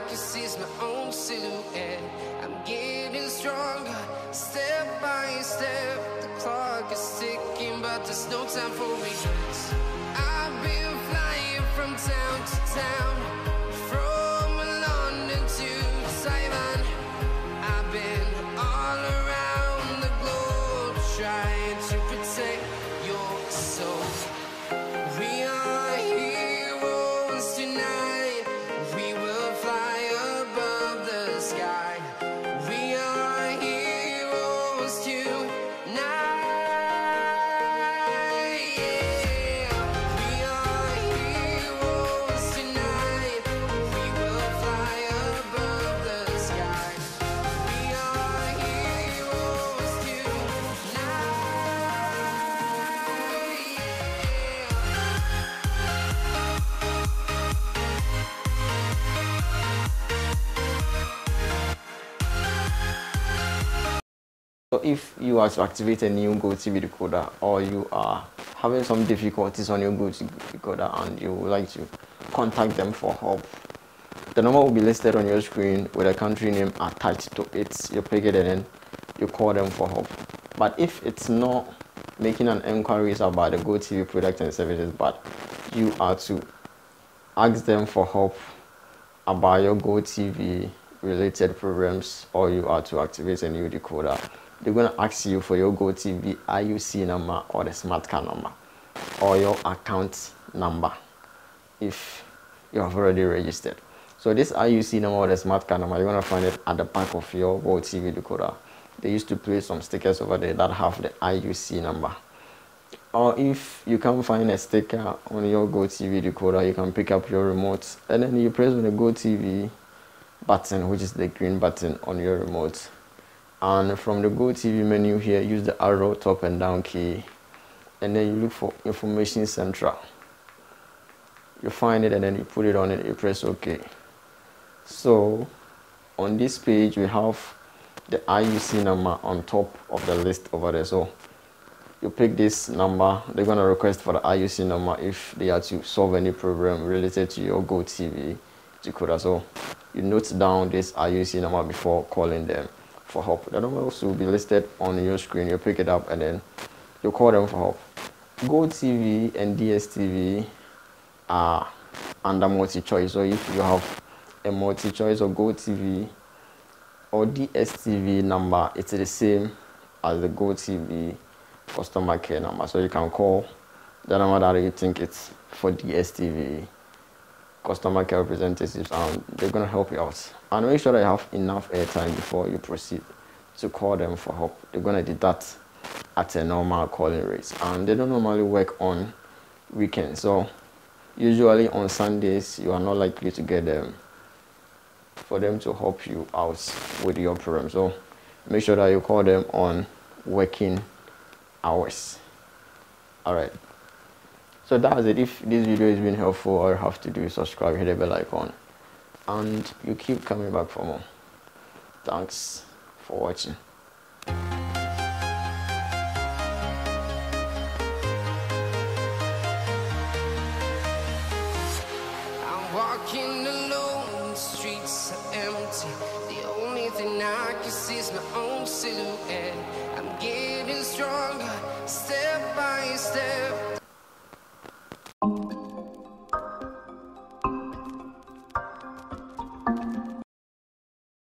can see is my own silhouette. I'm getting stronger, step by step. The clock is ticking, but there's no time for regrets. I've been flying from town to town, from London to Taiwan. I've been all around the globe, trying to protect your soul. We are heroes tonight. We will fly above the sky. We are heroes tonight. Yeah. We are heroes tonight. We will fly above the sky. We are heroes tonight. So if you are to activate a new Gotv decoder, or you are having some difficulties on your Gotv decoder and you would like to contact them for help, the number will be listed on your screen with a country name attached to it. You pick it and then you call them for help. But if it's not making an inquiries about the Gotv product and services, but you are to ask them for help about your Gotv related programs, or you are to activate a new decoder, they're going to ask you for your Gotv IUC number or the smart card number or your account number if you have already registered. So this IUC number or the smart card number, you're going to find it at the back of your Gotv decoder. They used to place some stickers over there that have the IUC number. Or if you can't find a sticker on your Gotv decoder, you can pick up your remote and then you press on the Gotv button, which is the green button on your remote. And from the Gotv menu here, use the arrow top and down key, and then you look for Information Central. You find it and then you put it on it, you press OK. So on this page we have the IUC number on top of the list over there. So you pick this number. They're going to request for the IUC number if they are to solve any problem related to your Gotv decoder. So you note down this IUC number before calling them for help. The number also will be listed on your screen. You pick it up and then you call them for help. Gotv and DSTV are under multi-choice. So if you have a multi-choice or Gotv or DSTV number, it's the same as the Gotv customer care number. So you can call the number that you think it's for DSTV customer care representatives, and they're going to help you out. And make sure that you have enough airtime before you proceed to call them for help. They're going to deduct at a normal calling rate, and they don't normally work on weekends. So usually on Sundays you are not likely to get them for them to help you out with your problem. So make sure that you call them on working hours. All right. So that's it. If this video has been helpful, all you have to do is subscribe, hit the bell icon, and you keep coming back for more. Thanks for watching. I'm walking alone, the streets are empty. The only thing I can see is my own silhouette. I'm getting stronger, step by step.